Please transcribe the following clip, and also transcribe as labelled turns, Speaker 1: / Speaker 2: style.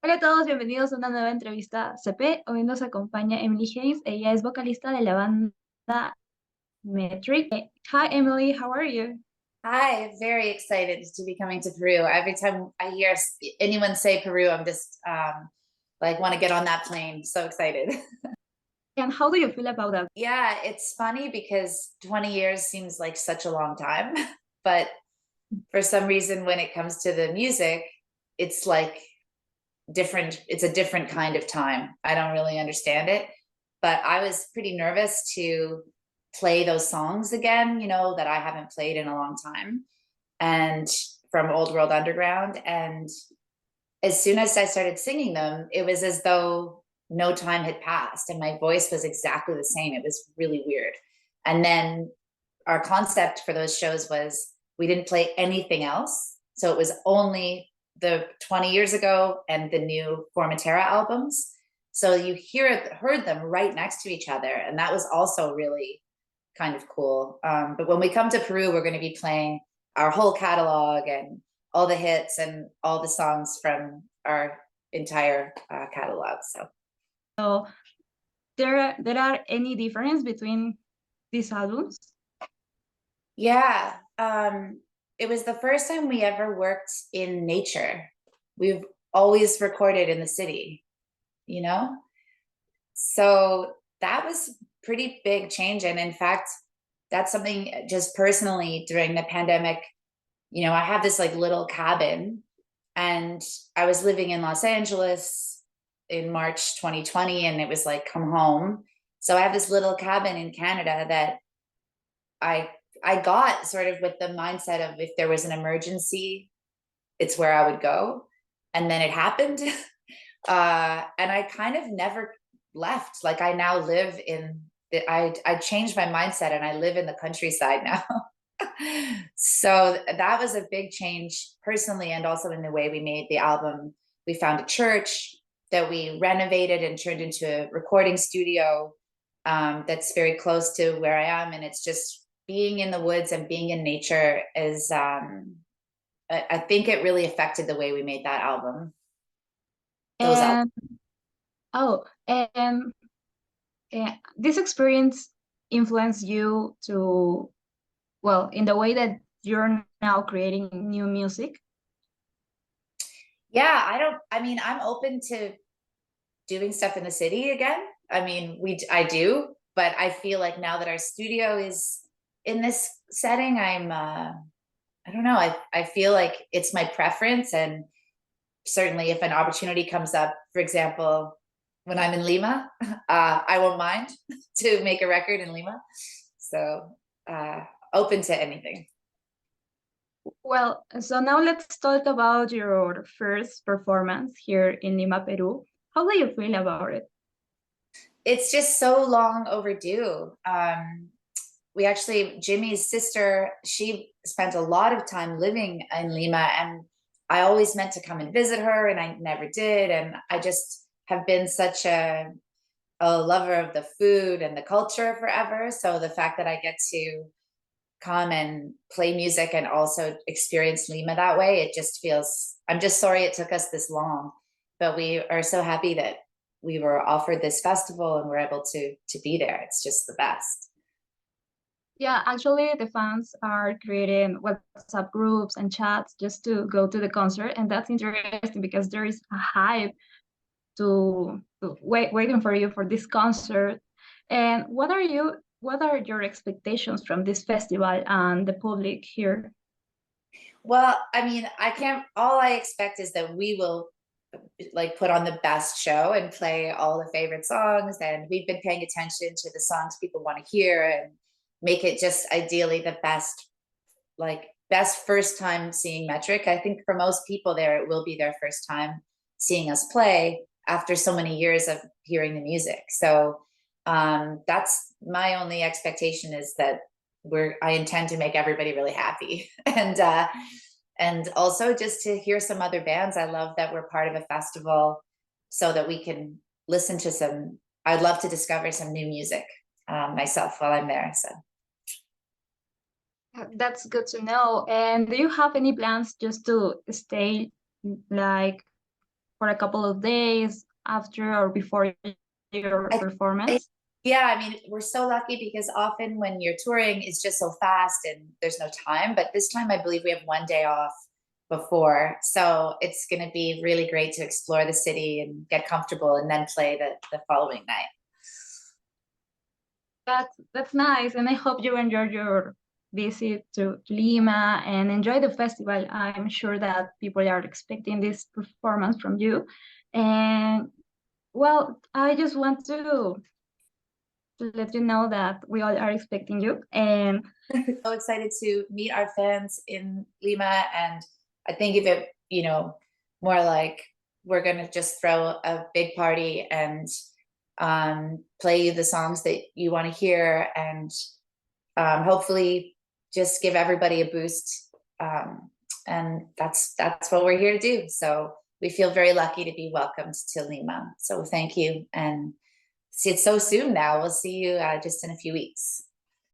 Speaker 1: Hola a todos, bienvenidos a una nueva entrevista CP. Hoy nos acompaña Emily Haines. Ella es vocalista de la banda Metric. Hi Emily, how are you?
Speaker 2: Hi, very excited to be coming to Peru. Every time I hear anyone say Peru, I'm just like want to get on that plane. So excited.
Speaker 1: And how do you feel about that?
Speaker 2: Yeah, it's funny because 20 years seems like such a long time, but for some reason when it comes to the music, it's like different, it's a different kind of time. I don't really understand it, but I was pretty nervous to play those songs again, that I haven't played in a long time, and from Old World Underground. And as soon as I started singing them, it was as though no time had passed and my voice was exactly the same. It was really weird. And then our concept for those shows was we didn't play anything else. So it was only the 20 years ago and the new Formentera albums. So you heard them right next to each other. And that was also really kind of cool. But when we come to Peru, we're going to be playing our whole catalog and all the hits and all the songs from our entire catalog. So
Speaker 1: So there are any difference between these albums?
Speaker 2: yeah, it was the first time we ever worked in nature. We've always recorded in the city, you know? So that was pretty big change. And in fact, that's something just personally during the pandemic, I have this like little cabin, and I was living in Los Angeles in March 2020, and it was like, come home. So I have this little cabin in Canada that I I got sort of with the mindset of if there was an emergency, it's where I would go. And then it happened. And I kind of never left. Like I now live in I changed my mindset and I live in the countryside now. So that was a big change personally, and also in the way we made the album. We found a church that we renovated and turned into a recording studio, that's very close to where I am. And it's just being in the woods and being in nature is, I think it really affected the way we made that album, those albums.
Speaker 1: And oh, and this experience influenced you to, well, in the way that you're now creating new music?
Speaker 2: Yeah, I mean, I'm open to doing stuff in the city again. I mean, I do, but I feel like now that our studio is in this setting, I don't know, I feel like it's my preference. And certainly if an opportunity comes up, for example, when I'm in Lima, I won't mind to make a record in Lima. So open to anything.
Speaker 1: Well, so now let's talk about your first performance here in Lima, Peru. How do you feel about it?
Speaker 2: It's just so long overdue. We actually, Jimmy's sister, she spent a lot of time living in Lima, and I always meant to come and visit her and I never did. And I just have been such a lover of the food and the culture forever. So the fact that I get to come and play music and also experience Lima that way, it just feels, I'm just sorry it took us this long, but we are so happy that we were offered this festival and we're able to be there. It's just the best.
Speaker 1: Yeah, actually, the fans are creating WhatsApp groups and chats just to go to the concert, and that's interesting because there is a hype to waiting for you for this concert. And what are your expectations from this festival and the public here?
Speaker 2: Well, I mean, I can't, all I expect is that we will like put on the best show and play all the favorite songs. And we've been paying attention to the songs people want to hear and make it just ideally the best, like best first time seeing Metric. I think for most people there, it will be their first time seeing us play after so many years of hearing the music. So that's my only expectation, is that I intend to make everybody really happy. And also just to hear some other bands. I love that we're part of a festival so that we can listen to some, I'd love to discover some new music myself while I'm there. So
Speaker 1: That's good to know. And do you have any plans just to stay like for a couple of days after or before your performance?
Speaker 2: Yeah, I mean, we're so lucky because often when you're touring, it's just so fast and there's no time. But this time, I believe we have one day off before. So it's going to be really great to explore the city and get comfortable and then play the following night.
Speaker 1: That's nice, and I hope you enjoy your visit to Lima and enjoy the festival. I'm sure that people are expecting this performance from you. And well, I just want to let you know that we all are expecting you. And
Speaker 2: So excited to meet our fans in Lima, and I think of it, you know, more like we're gonna just throw a big party and play you the songs that you want to hear, and hopefully just give everybody a boost. And that's what we're here to do. So we feel very lucky to be welcomed to Lima. So thank you, and see it so soon now. We'll see you just in a few weeks.